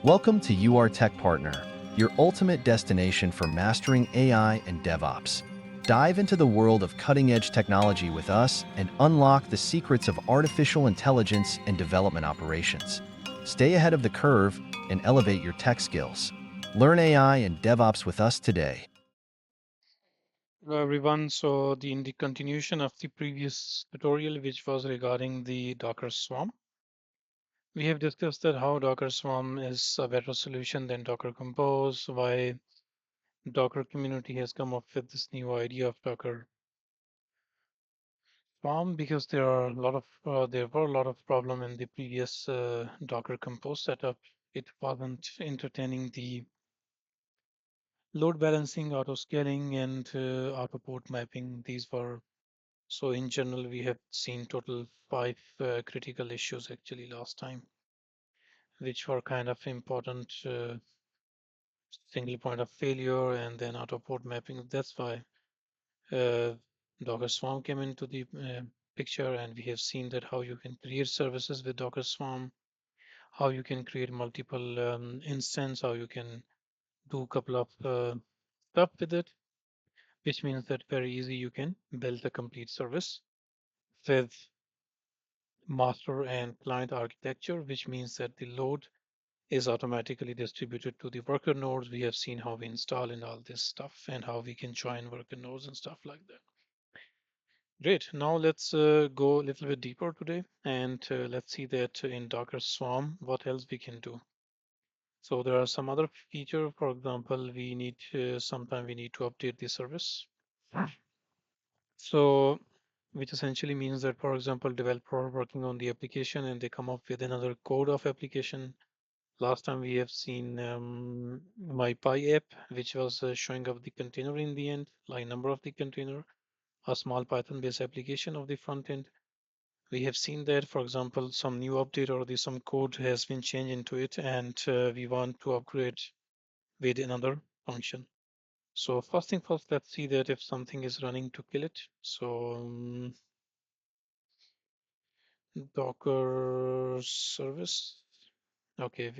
Welcome to UR Tech Partner, your ultimate destination for mastering AI and DevOps. Dive into the world of cutting-edge technology with us and unlock the secrets of artificial intelligence and development operations. Stay ahead of the curve and elevate your tech skills. Learn AI and DevOps with us today. Hello everyone. So in the continuation of the previous tutorial, which was regarding the Docker Swarm, we have discussed that how Docker Swarm is a better solution than Docker Compose, why Docker community has come up with this new idea of Docker Swarm, because there were a lot of problem in the previous Docker Compose setup. It wasn't entertaining the load balancing, auto scaling, and auto port mapping. These were So in general, we have seen total five critical issues actually last time, which were kind of important single point of failure and then auto port mapping. That's why uh, Docker Swarm came into the picture, and we have seen that how you can create services with Docker Swarm, how you can create multiple instance, how you can do a couple of stuff with it, which means that very easy you can build a complete service with master and client architecture, which means that the load is automatically distributed to the worker nodes. We have seen how we install and all this stuff and how we can join worker nodes and stuff like that. Great. Now let's go a little bit deeper today and let's see that in Docker Swarm, what else we can do. So there are some other feature. For example, sometime we need to update the service. So which essentially means that, for example, developer working on the application and they come up with another code of application. Last time we have seen my Py app, which was showing up the container in the end, like number of the container, a small Python-based application of the front end. We have seen that, for example, some new update or some code has been changed into it, and we want to upgrade with another function. So first thing first, let's see that if something is running to kill it. So Docker service. Okay,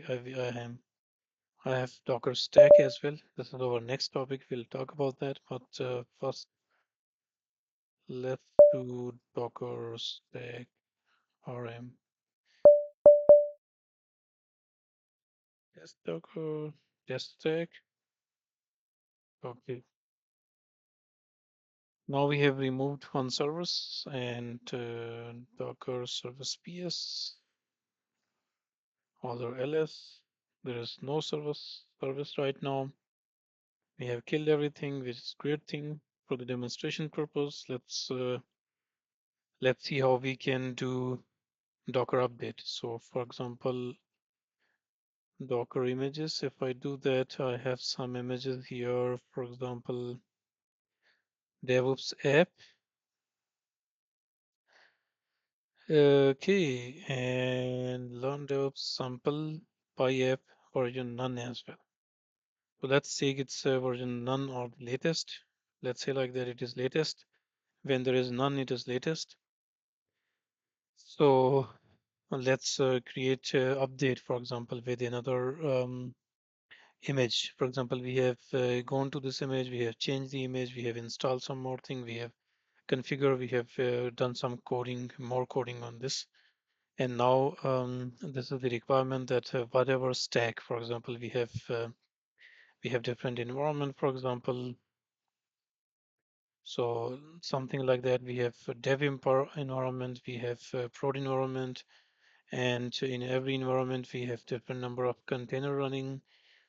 I have Docker Stack as well. This is our next topic. We'll talk about that. But first, let's do Docker Stack RM. Yes, Docker test stack. Okay. Now we have removed one service and Docker service PS, other LS. There is no service right now. We have killed everything, which is great thing for the demonstration purpose. Let's see how we can do Docker update. So for example, Docker images, if I do that, I have some images here. For example, DevOps app. Okay, and learn DevOps sample PyApp version none as well. So let's say it's version none or the latest. Let's say like that it is latest. When there is none, it is latest. So let's create update, for example, with another image. For example, we have gone to this image, we have changed the image, we have installed some more thing, we have configured, we have done some coding, more coding on this. And now this is the requirement that whatever stack, for example, we have different environment, for example. So something like that, we have a environment, we have a prod environment, and in every environment we have different number of container running.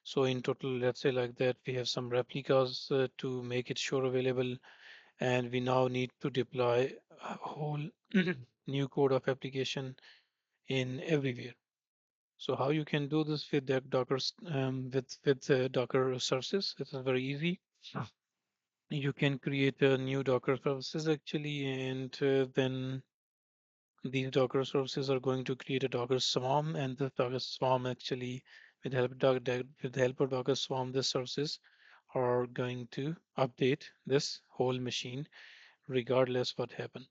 So in total, let's say like that, we have some replicas to make it sure available, and we now need to deploy a whole new code of application in everywhere. So how you can do this with the Docker services? It is very easy. You can create a new Docker services actually, and then these Docker services are going to create a Docker Swarm, and the Docker Swarm actually, with the help of Docker Swarm, the services are going to update this whole machine regardless what happened.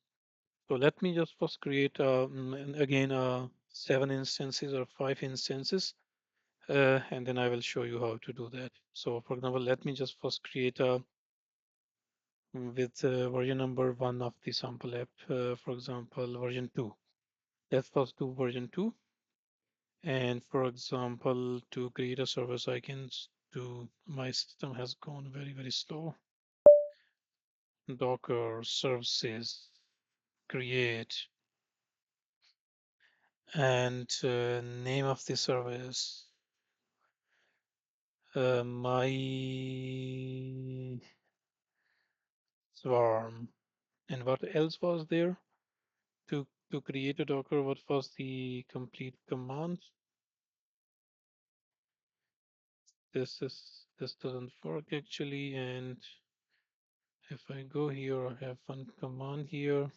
So let me just first create again 7 instances or 5 instances and then I will show you how to do that. So for example, let me just first create a with version number one of the sample app, for example, version two. Let's first do version two. And for example, to create a service, I can do, my system has gone very, very slow. Docker services, create, and name of the service, my swarm. And what else was there? To create a Docker, what was the complete command? This doesn't work actually. And if I go here, I have one command here,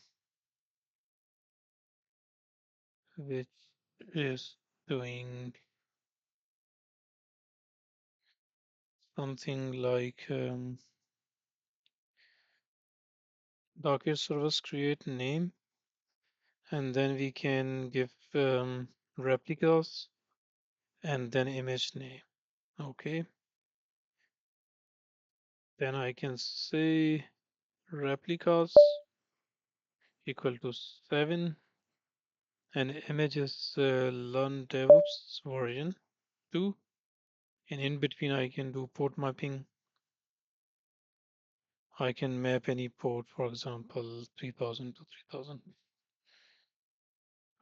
which is doing something like Docker service create name, and then we can give replicas and then image name. Okay, then I can say replicas equal to 7 and image is learn DevOps version 2, and in between I can do port mapping. I can map any port, for example, 3000 to 3000.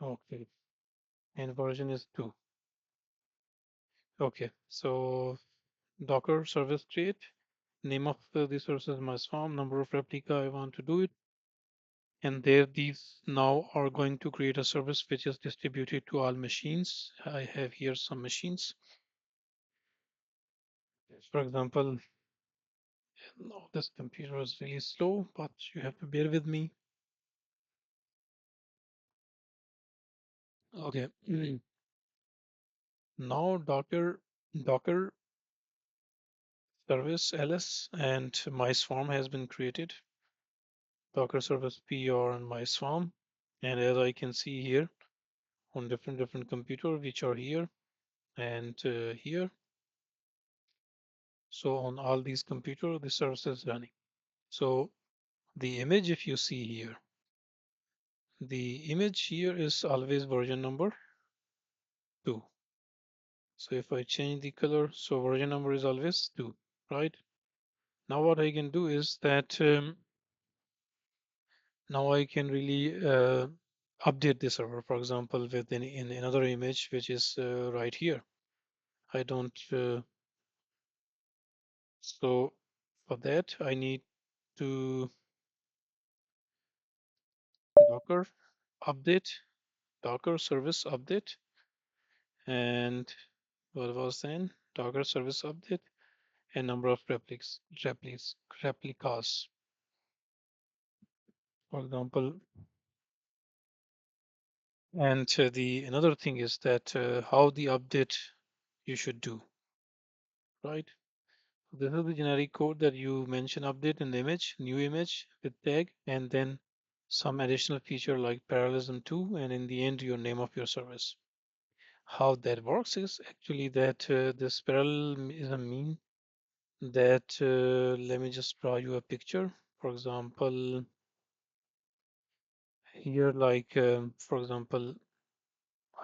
Okay, and version is 2. Okay, so Docker service create, name of the service is my swarm, number of replica I want to do it, and there these now are going to create a service which is distributed to all machines. I have here some machines. For example, no, this computer is really slow, but you have to bear with me. Okay. Now Docker service ls and my swarm has been created. Docker service pr and my swarm. And as I can see here on different computer which are here and here. So on all these computer, the service is running. So the image, if you see here, the image here is always version number 2. So if I change the color, so version number is always 2, right? Now what I can do is that now I can really update the server, for example, with in another image, which is right here. I don't, so for that, I need to Docker update, Docker service update, and what was then Docker service update and number of replicas. For example, and the another thing is that how the update you should do, right? This is the generic code that you mention update in the image, new image with tag, and then some additional feature like parallelism 2, and in the end, your name of your service. How that works is actually that this parallelism mean that let me just draw you a picture. For example, here, like for example,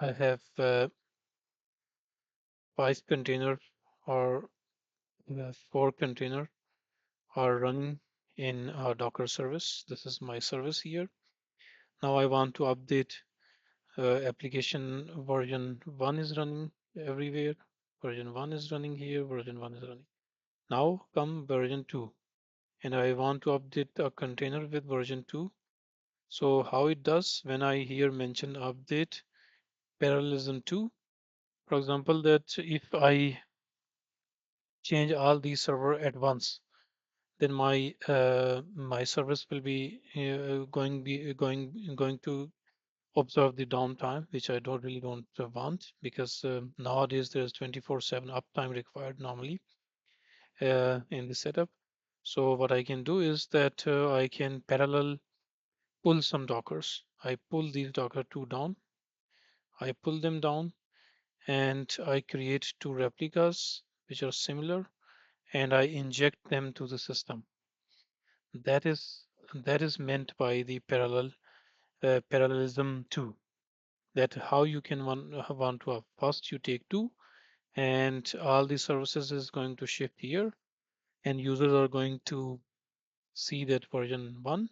I have 5 container or 4 container are running in a Docker service. This is my service here. Now I want to update application version 1 is running everywhere. Version 1 is running here. Version 1 is running. Now come version 2 and I want to update a container with version 2. So how it does when I here mention update parallelism 2, for example, that if I change all these server at once, then my service will be going to observe the downtime, which I don't really don't want because nowadays there's 24/7 uptime required normally in the setup. So what I can do is that I can parallel pull some Dockers. I pull these Docker 2 down. I pull them down and I create two replicas which are similar, and I inject them to the system. That is that is meant by the parallelism 2. That how you can want to have first you take two, and all the services is going to shift here, and users are going to see that version 1,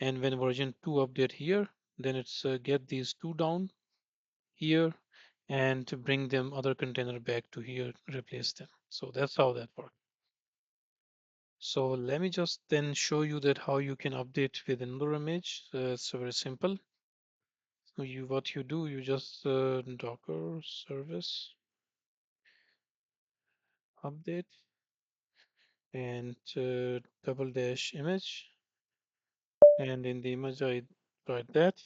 and when version 2 update here, then it's get these two down here and to bring them other container back to here, replace them. So that's how that works. So let me just then show you that how you can update with another image. It's very simple. So what you do, you just Docker service update and double dash image, and in the image I write that,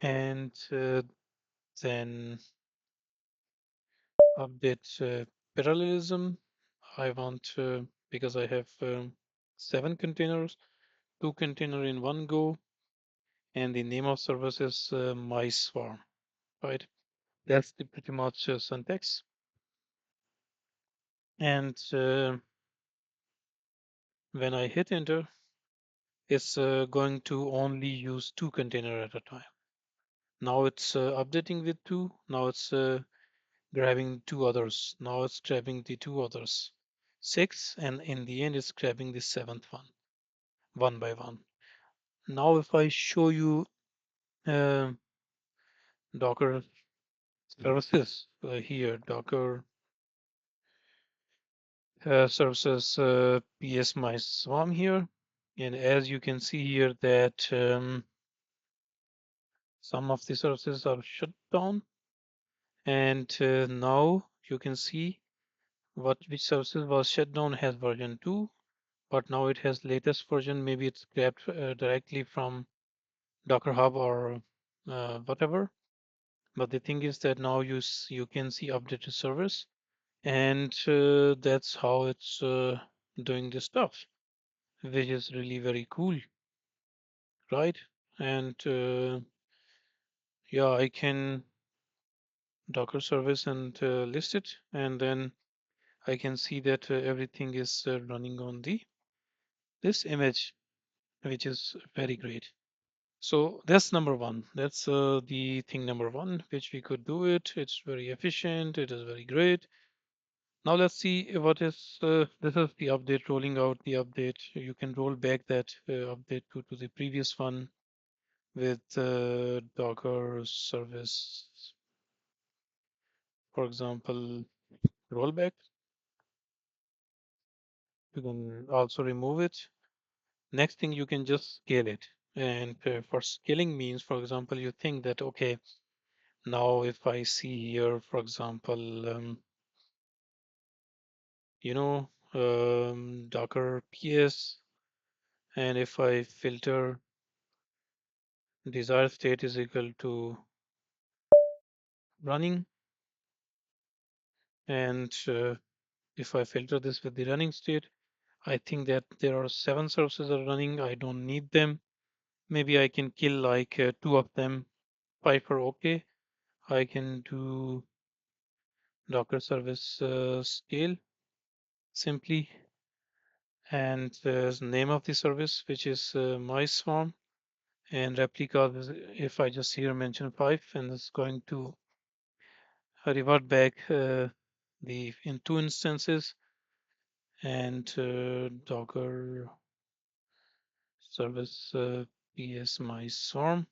and then update parallelism. I want because I have 7 containers, 2 container in one go, and the name of service is my swarm, right? That's the pretty much syntax. And when I hit enter, it's going to only use 2 container at a time. Now it's updating with two. Now it's grabbing two others. Now it's grabbing the two others. Six, and in the end, it's grabbing the seventh one by one. Now, if I show you uh, Docker services here, Docker services PS my swarm here, and as you can see here that some of the services are shut down, and now you can see which services was shut down has version 2, but now it has latest version. Maybe it's grabbed directly from Docker Hub or whatever. But the thing is that now you can see updated service, and that's how it's doing this stuff, which is really very cool, right? And yeah, I can Docker service and list it, and then I can see that everything is running on the this image, which is very great. So that's number one. That's the thing number one, which we could do it. It's very efficient. It is very great. Now let's see what is this is the update rolling out the update. You can roll back that update to the previous one with Docker service, for example, rollback. You can also remove it. Next thing, you can just scale it. And for scaling means, for example, you think that, okay, now if I see here, for example, Docker PS, and if I filter desired state is equal to running, and if I filter this with the running state, I think that there are 7 services are running. I don't need them. Maybe I can kill like 2 of them. 5 are okay. I can do Docker service scale simply, and the name of the service, which is my swarm, and replica if I just here mention 5, and it's going to revert back the in 2 instances, and Docker service ps my swarm,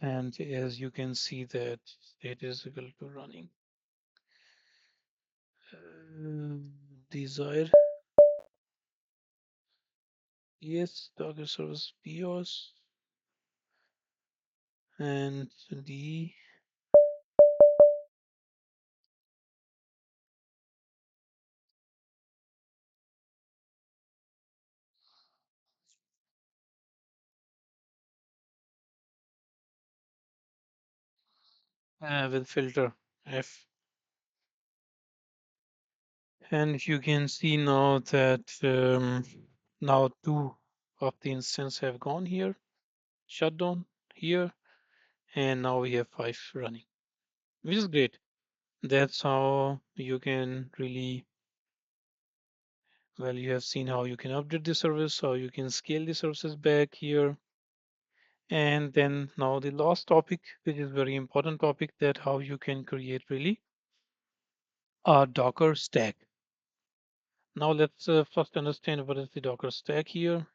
and as you can see that state is equal to running. Desired yes Docker service POS, and the with filter F. And you can see now that now 2 of the instance have gone here, shut down here, and now we have 5 running, which is great. That's how you can really, well, you have seen how you can update the service, how you can scale the services back here. And then now the last topic, which is very important topic, that how you can create really a Docker stack. Now let's first understand what is the Docker stack here.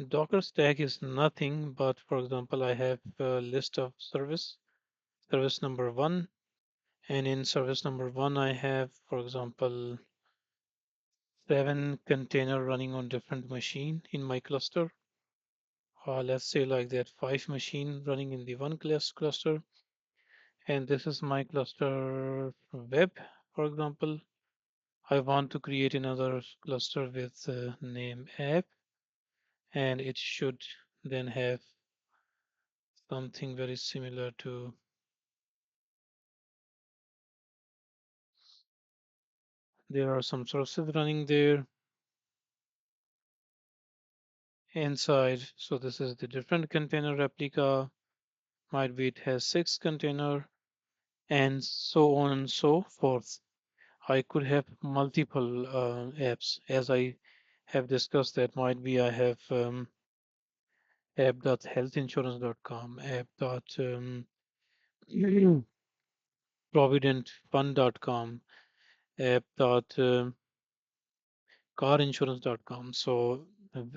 Docker stack is nothing but, for example, I have a list of service number one, and in service number one, I have, for example, 7 container running on different machine in my cluster. Let's say like that, 5 machine running in the one cluster, and this is my cluster web, for example. I want to create another cluster with name app, and it should then have something very similar to, there are some sources running there inside. So this is the different container replica. Might be it has 6 container and so on and so forth. I could have multiple apps, as I have discussed. That might be I have app.healthinsurance.com, app.providentfund.com, app.carinsurance.com. So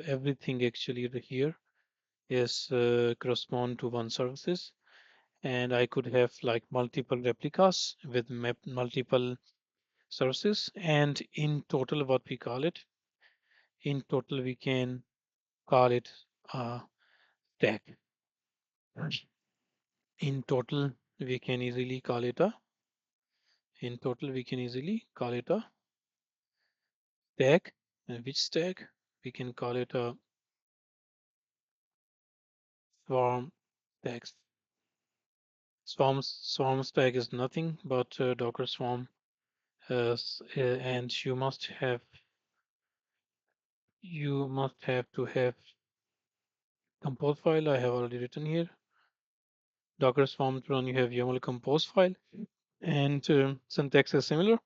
everything actually here is correspond to one services, and I could have like multiple replicas with multiple services, and in total, what we call it, in total we can call it a stack. In total we can easily call it a in total we can easily call it a stack. And which stack? We can call it a swarm stack. Swarm stack is nothing but Docker swarm, and you must have to have compose file. I have already written here. Docker swarm to run, you have YAML compose file, and syntax is similar.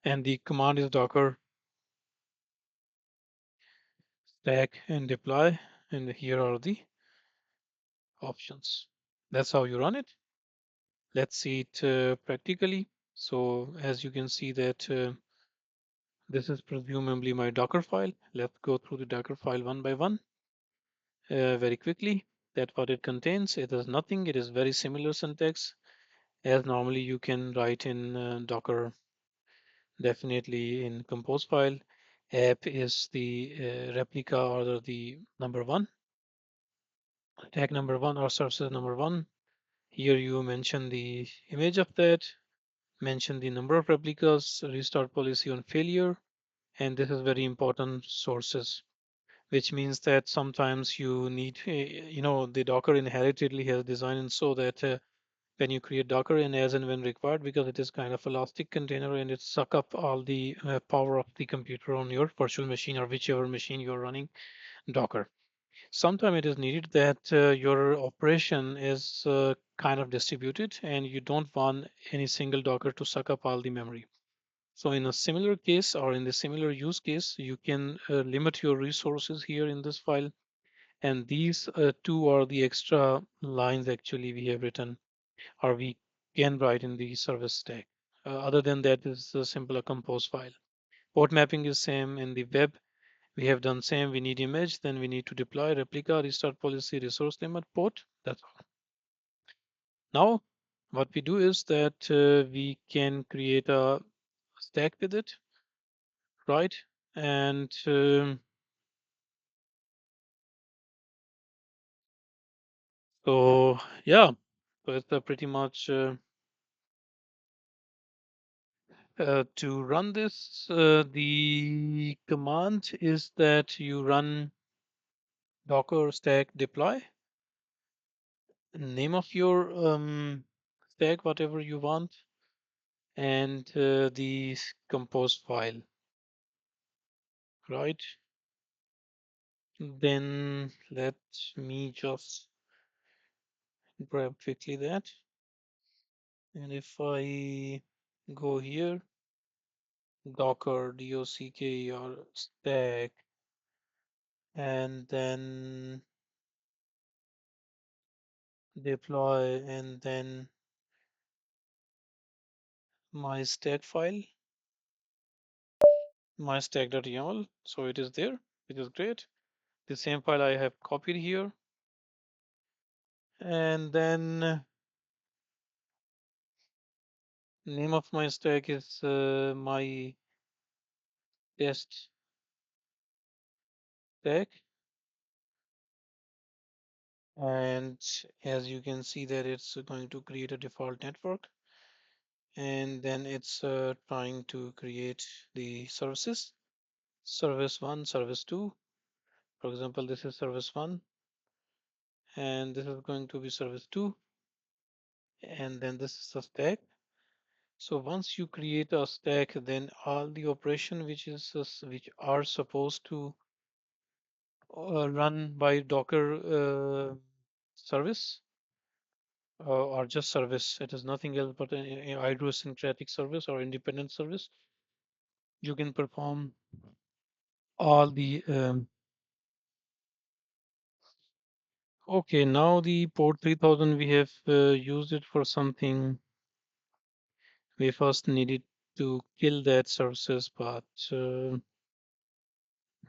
And the command is docker stack and deploy. And here are the options. That's how you run it. Let's see it practically. So as you can see that this is presumably my Docker file. Let's go through the Docker file one by one very quickly. That what it contains. It is nothing. It is very similar syntax as normally you can write in Docker, definitely in compose file. App is the replica or the number one, tag number one or services number one. Here you mention the image of that, mention the number of replicas, restart policy on failure, and this is very important sources, which means that sometimes you need, the Docker inheritedly has designed so that when you create Docker and as and when required, because it is kind of elastic container and it suck up all the power of the computer on your virtual machine or whichever machine you're running Docker. Sometimes it is needed that your operation is kind of distributed and you don't want any single Docker to suck up all the memory. So in a similar case or in the similar use case, you can limit your resources here in this file. And these two are the extra lines actually we have written or we can write in the service stack. Other than that is a simple compose file. Port mapping is same in the web. We have done same. We need image, then we need to deploy replica, restart policy, resource limit, port. That's all. Now, what we do is that we can create a stack with it, right? And so, yeah, so it's pretty much to run this. The command is that you run docker stack deploy, name of your stack, whatever you want, and the compose file, right? Then let me just grab quickly that. And if I go here, Docker, Docker stack, and then deploy, and then my stack file, mystack.yml. So it is there, which is great. The same file I have copied here. And then name of my stack is my test stack. And as you can see that it's going to create a default network. And then it's trying to create the services. Service 1, service 2. For example, this is service 1, and this is going to be service 2, and then this is a stack. So once you create a stack, then all the operation which are supposed to run by Docker service or just service. It is nothing else but an idiosyncratic service or independent service. You can perform all the okay, now the port 3000 we have used it for something. We first needed to kill that services, but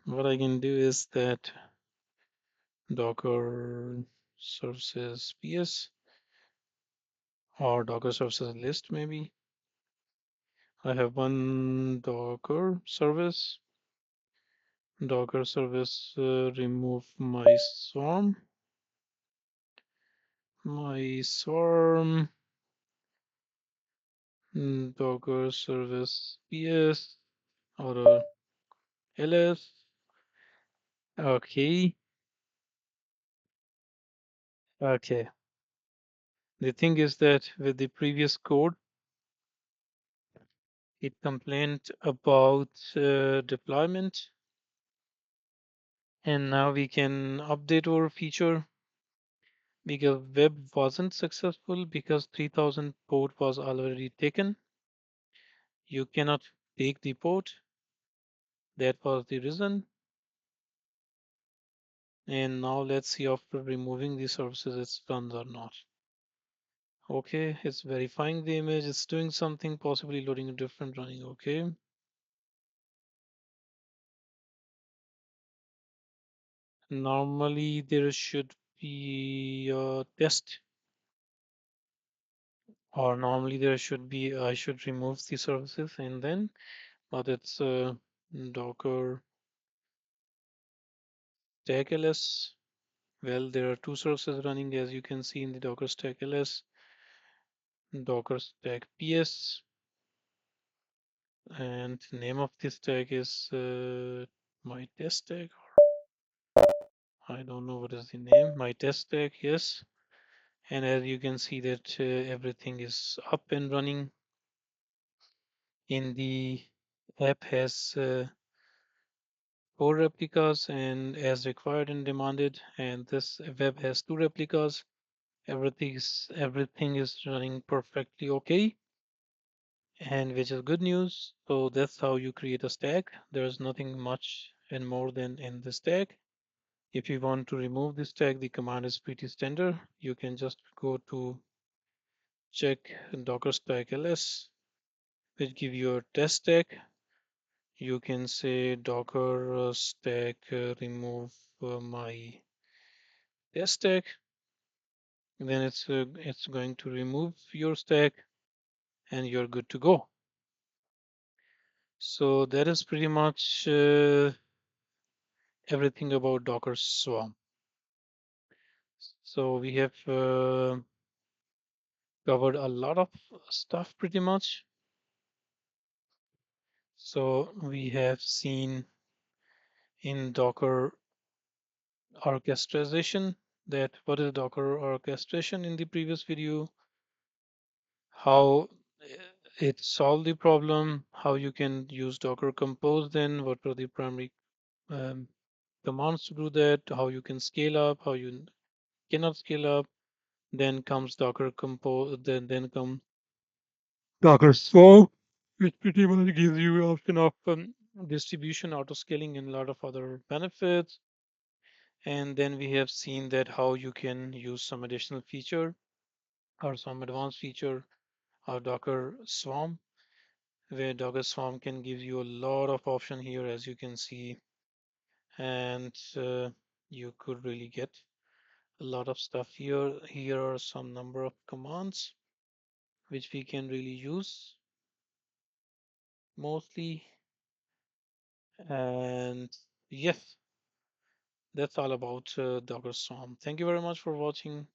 what I can do is that Docker services ps or Docker services list maybe. I have one Docker service remove my swarm, Docker service ps or ls. Okay, okay. The thing is that with the previous code, it complained about deployment, and now we can update our feature because web wasn't successful because 3000 port was already taken. You cannot take the port. That was the reason. And now let's see after removing the services it runs or not. Okay, it's verifying the image. It's doing something, possibly loading a different running. Okay. Normally there should be a test, or normally there should be, I should remove the services and then, but it's Docker stack ls. Well, there are two services running as you can see in the Docker stack ls, Docker stack ps, and name of this stack is my test stack. I don't know what is the name, my test stack, yes. And as you can see that everything is up and running in the app has 4 replicas and as required and demanded, and this web has 2 replicas. Everything is running perfectly okay, and which is good news. So that's how you create a stack. There's nothing much and more than in the stack. If you want to remove this stack, the command is pretty standard. You can just go to check docker stack ls, which give you a test stack. You can say docker stack remove my test stack. Then it's going to remove your stack and you're good to go. So that is pretty much everything about Docker Swarm. So we have covered a lot of stuff pretty much. So we have seen in Docker orchestration that what is Docker orchestration in the previous video, how it solved the problem, how you can use Docker Compose, then what are the primary um, commands to do that, how you can scale up, how you cannot scale up, Then comes Docker Compose. Then come Docker Swarm, which pretty much gives you option of distribution, auto scaling, and a lot of other benefits. And then we have seen that how you can use some additional feature or some advanced feature of Docker Swarm, where Docker Swarm can give you a lot of option here, as you can see, and you could really get a lot of stuff here. Here are some number of commands which we can really use mostly. And yes, that's all about Docker Swarm. Thank you very much for watching.